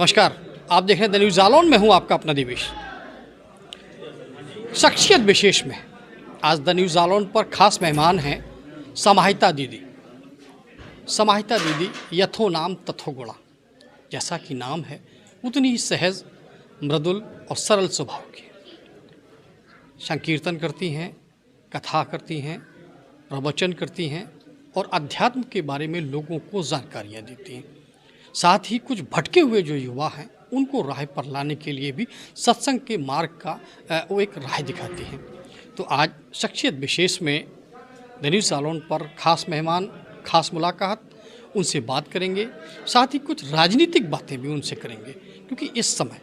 नमस्कार, आप देख रहे हैं द न्यूज़ जालौन में हूं आपका अपना दिवेश। शख्सियत विशेष में आज द न्यूज़ जालौन पर खास मेहमान हैं समाहिता दीदी। समाहिता दीदी यथो नाम तथो गुणा, जैसा कि नाम है उतनी ही सहज, मृदुल और सरल स्वभाव की। संकीर्तन करती हैं, कथा करती हैं, प्रवचन करती हैं और अध्यात्म के बारे में लोगों को जानकारियाँ देती हैं। साथ ही कुछ भटके हुए जो युवा हैं उनको राह पर लाने के लिए भी सत्संग के मार्ग का वो एक राह दिखाती हैं। तो आज शख्सियत विशेष में द न्यूज़ जालौन पर खास मेहमान, खास मुलाकात, उनसे बात करेंगे। साथ ही कुछ राजनीतिक बातें भी उनसे करेंगे, क्योंकि इस समय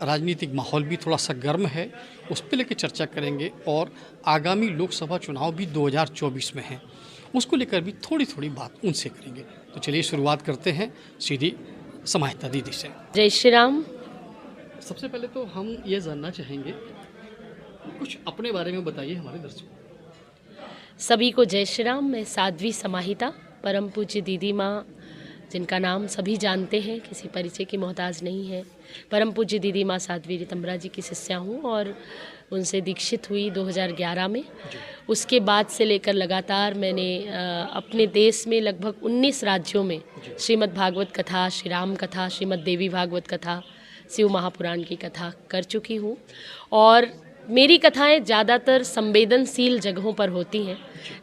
राजनीतिक माहौल भी थोड़ा सा गर्म है, उस पर लेकर चर्चा करेंगे। और आगामी लोकसभा चुनाव भी 2024 में हैं, उसको लेकर भी थोड़ी थोड़ी बात उनसे करेंगे। तो चलिए शुरुआत करते हैं सीधी समाहिता दीदी से। जय श्री राम। सबसे पहले तो हम ये जानना चाहेंगे, कुछ अपने बारे में बताइए हमारे दर्शकों को। सभी को जय श्री राम। मैं साध्वी समाहिता, परम पूज्य दीदी माँ, जिनका नाम सभी जानते हैं, किसी परिचय की मोहताज नहीं है। परम पूज्य दीदी माँ साध्वी रीतम्बरा जी की शिष्या हूँ और उनसे दीक्षित हुई 2011 में। उसके बाद से लेकर लगातार मैंने अपने देश में लगभग 19 राज्यों में श्रीमद् भागवत कथा, श्री राम कथा, श्रीमद् देवी भागवत कथा, शिव महापुराण की कथा कर चुकी हूँ। और मेरी कथाएं ज़्यादातर संवेदनशील जगहों पर होती हैं,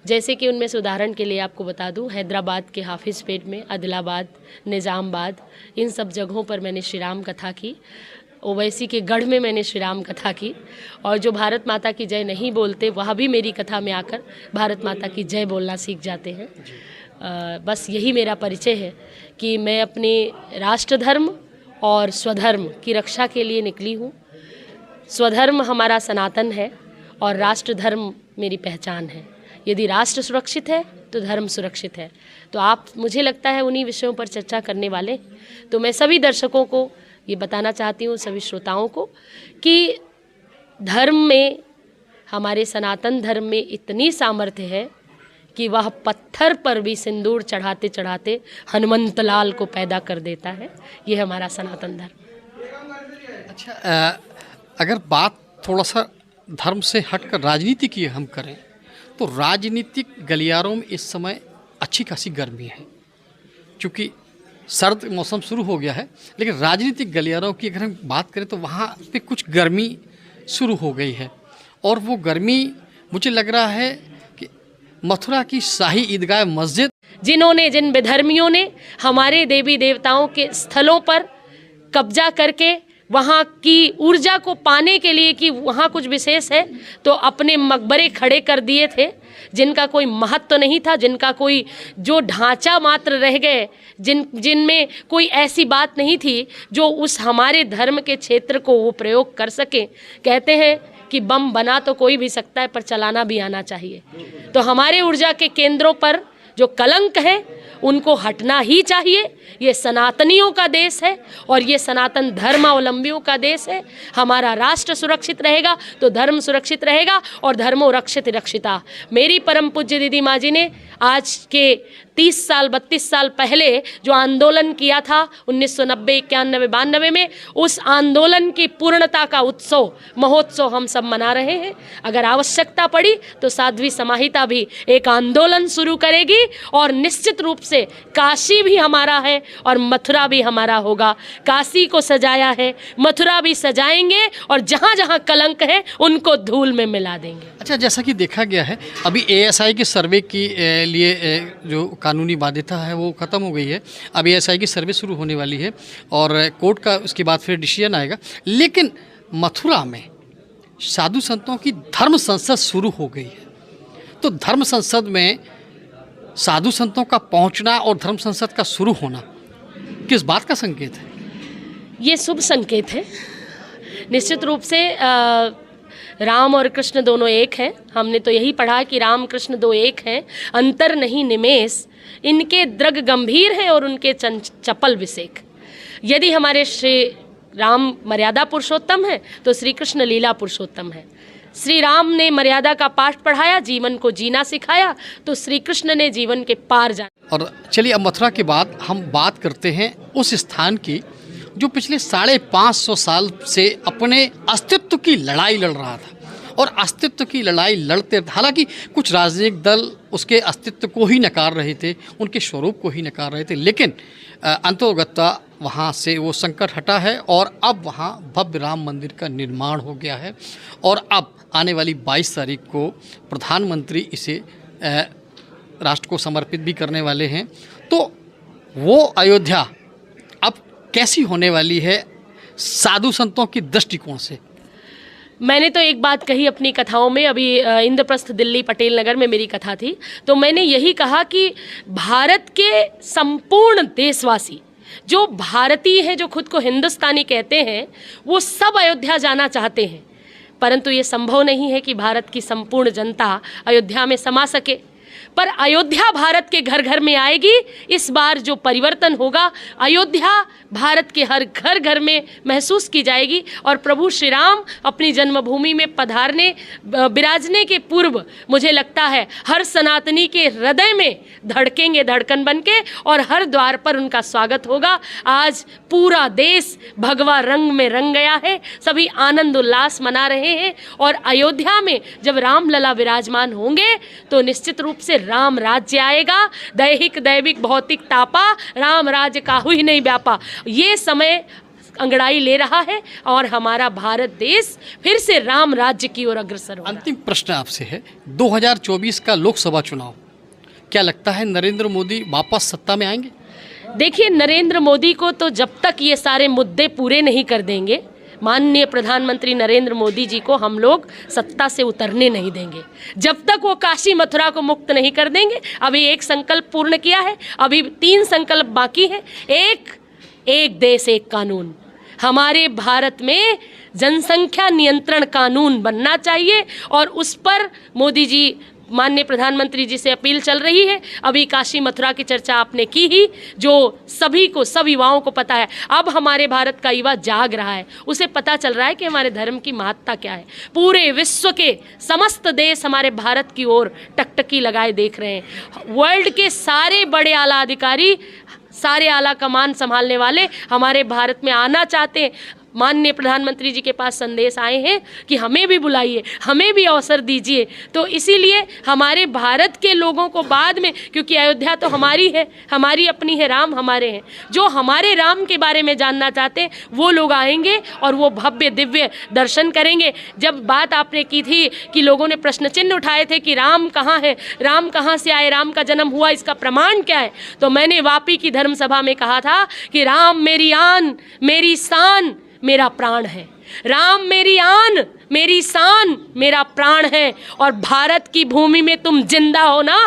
जैसे कि उनमें से उदाहरण के लिए आपको बता दूं, हैदराबाद के हाफिज़पेट में, आदिलाबाद, निज़ामबाद, इन सब जगहों पर मैंने श्री राम कथा की। ओवैसी के गढ़ में मैंने श्री राम कथा की। और जो भारत माता की जय नहीं बोलते, वह भी मेरी कथा में आकर भारत माता की जय बोलना सीख जाते हैं। बस यही मेरा परिचय है कि मैं अपने राष्ट्र धर्म और स्वधर्म की रक्षा के लिए निकली हूँ। स्वधर्म हमारा सनातन है और राष्ट्र धर्म मेरी पहचान है। यदि राष्ट्र सुरक्षित है तो धर्म सुरक्षित है। तो आप, मुझे लगता है, उन्हीं विषयों पर चर्चा करने वाले। तो मैं सभी दर्शकों को ये बताना चाहती हूँ, सभी श्रोताओं को, कि धर्म में, हमारे सनातन धर्म में इतनी सामर्थ्य है कि वह पत्थर पर भी सिंदूर चढ़ाते चढ़ाते हनुमंत लाल को पैदा कर देता है। ये हमारा सनातन धर्म। अच्छा, अगर बात थोड़ा सा धर्म से हटकर राजनीति की हम करें तो राजनीतिक गलियारों में इस समय अच्छी खासी गर्मी है, क्योंकि सर्द मौसम शुरू हो गया है। लेकिन राजनीतिक गलियारों की अगर हम बात करें तो वहाँ पे कुछ गर्मी शुरू हो गई है। और वो गर्मी मुझे लग रहा है कि मथुरा की शाही ईदगाह मस्जिद, जिन विधर्मियों ने हमारे देवी देवताओं के स्थलों पर कब्जा करके वहाँ की ऊर्जा को पाने के लिए कि वहाँ कुछ विशेष है, तो अपने मकबरे खड़े कर दिए थे, जिनका कोई महत्व तो नहीं था, जिनका कोई, जो ढांचा मात्र रह गए, जिनमें कोई ऐसी बात नहीं थी जो उस हमारे धर्म के क्षेत्र को वो प्रयोग कर सकें। कहते हैं कि बम बना तो कोई भी सकता है, पर चलाना भी आना चाहिए। तो हमारे ऊर्जा के केंद्रों पर जो कलंक है उनको हटना ही चाहिए। ये सनातनियों का देश है और ये सनातन धर्मावलंबियों का देश है। हमारा राष्ट्र सुरक्षित रहेगा तो धर्म सुरक्षित रहेगा, और धर्मो रक्षित रक्षिता। मेरी परम पूज्य दीदी माँ जी ने आज के 30 साल 32 साल पहले जो आंदोलन किया था 1990, 91, 92 में, उस आंदोलन की पूर्णता का उत्सव, महोत्सव हम सब मना रहे हैं। अगर आवश्यकता पड़ी तो साध्वी समाहिता भी एक आंदोलन शुरू करेगी, और निश्चित रूप से काशी भी हमारा है और मथुरा भी हमारा होगा। काशी को सजाया है, मथुरा भी सजाएंगे, और जहाँ जहाँ कलंक है उनको धूल में मिला देंगे। अच्छा, जैसा कि देखा गया है अभी एएसआई के सर्वे की लिए जो कानूनी बाध्यता है वो ख़त्म हो गई है। अब एएसआई की सर्वे शुरू होने वाली है और कोर्ट का उसके बाद फिर डिसीजन आएगा। लेकिन मथुरा में साधु संतों की धर्म संसद शुरू हो गई है, तो धर्म संसद में साधु संतों का पहुंचना और धर्म संसद का शुरू होना किस बात का संकेत है? ये शुभ संकेत है। निश्चित रूप से राम और कृष्ण दोनों एक हैं। हमने तो यही पढ़ा कि राम कृष्ण दो एक हैं, अंतर नहीं निमेष, इनके द्रग गंभीर हैं और उनके चपल विषेक। यदि हमारे श्री राम मर्यादा पुरुषोत्तम है तो श्री कृष्ण लीला पुरुषोत्तम है। श्री राम ने मर्यादा का पाठ पढ़ाया, जीवन को जीना सिखाया, तो श्री कृष्ण ने जीवन के पार जाना। और चलिए अब मथुरा के बाद हम बात करते हैं उस स्थान की जो पिछले 550 साल से अपने अस्तित्व की लड़ाई लड़ रहा था और अस्तित्व की लड़ाई लड़ते, हालांकि कुछ राजनीतिक दल उसके अस्तित्व को ही नकार रहे थे, उनके स्वरूप को ही नकार रहे थे, लेकिन अंतोगत्वा वहाँ से वो संकट हटा है और अब वहाँ भव्य राम मंदिर का निर्माण हो गया है और अब आने वाली 22 तारीख को प्रधानमंत्री इसे राष्ट्र को समर्पित भी करने वाले हैं। तो वो अयोध्या अब कैसी होने वाली है साधु संतों की दृष्टिकोण से? मैंने तो एक बात कही अपनी कथाओं में, अभी इंद्रप्रस्थ दिल्ली पटेल नगर में मेरी कथा थी, तो मैंने यही कहा कि भारत के संपूर्ण देशवासी जो भारतीय हैं, जो खुद को हिंदुस्तानी कहते हैं, वो सब अयोध्या जाना चाहते हैं, परंतु ये संभव नहीं है कि भारत की संपूर्ण जनता अयोध्या में समा सके। पर अयोध्या भारत के घर घर में आएगी। इस बार जो परिवर्तन होगा, अयोध्या भारत के हर घर घर में महसूस की जाएगी और प्रभु श्री राम अपनी जन्मभूमि में पधारने विराजने के पूर्व मुझे लगता है हर सनातनी के हृदय में धड़केंगे धड़कन बनके और हर द्वार पर उनका स्वागत होगा। आज पूरा देश भगवा रंग में रंग गया है, सभी आनंद उल्लास मना रहे हैं और अयोध्या में जब रामलला विराजमान होंगे तो निश्चित रूप से राम राज्य आएगा। दैहिक दैविक भौतिक तापा, राम राज्य काहू ही नहीं व्यापा। ये समय अंगड़ाई ले रहा है और हमारा भारत देश फिर से राम राज्य की ओर अग्रसर होगा। अंतिम प्रश्न आपसे है, 2024 का लोकसभा चुनाव, क्या लगता है नरेंद्र मोदी वापस सत्ता में आएंगे? देखिए, नरेंद्र मोदी को तो जब तक ये सारे मुद्दे पूरे नहीं कर देंगे, माननीय प्रधानमंत्री नरेंद्र मोदी जी को हम लोग सत्ता से उतरने नहीं देंगे, जब तक वो काशी मथुरा को मुक्त नहीं कर देंगे। अभी एक संकल्प पूर्ण किया है, अभी 3 संकल्प बाकी है। एक देश एक कानून, हमारे भारत में जनसंख्या नियंत्रण कानून बनना चाहिए और उस पर मोदी जी माननीय प्रधानमंत्री जी से अपील चल रही है। अभी काशी मथुरा की चर्चा आपने की ही, जो सभी को, सब युवाओं को पता है। अब हमारे भारत का युवा जाग रहा है, उसे पता चल रहा है कि हमारे धर्म की महत्ता क्या है। पूरे विश्व के समस्त देश हमारे भारत की ओर टकटकी लगाए देख रहे हैं। वर्ल्ड के सारे बड़े आला अधिकारी, सारे आला कमान संभालने वाले हमारे भारत में आना चाहते हैं। माननीय प्रधानमंत्री जी के पास संदेश आए हैं कि हमें भी बुलाइए, हमें भी अवसर दीजिए। तो इसीलिए हमारे भारत के लोगों को बाद में, क्योंकि अयोध्या तो हमारी है, हमारी अपनी है, राम हमारे हैं, जो हमारे राम के बारे में जानना चाहते हैं वो लोग आएंगे और वो भव्य दिव्य दर्शन करेंगे। जब बात आपने की थी कि लोगों ने प्रश्न चिन्ह उठाए थे कि राम कहाँ है, राम कहाँ से आए, राम का जन्म हुआ, इसका प्रमाण क्या है, तो मैंने वापी की धर्मसभा में कहा था कि राम मेरी आन मेरी शान मेरा प्राण है। राम मेरी आन मेरी शान मेरा प्राण है और भारत की भूमि में तुम जिंदा हो ना,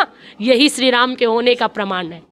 यही श्री राम के होने का प्रमाण है।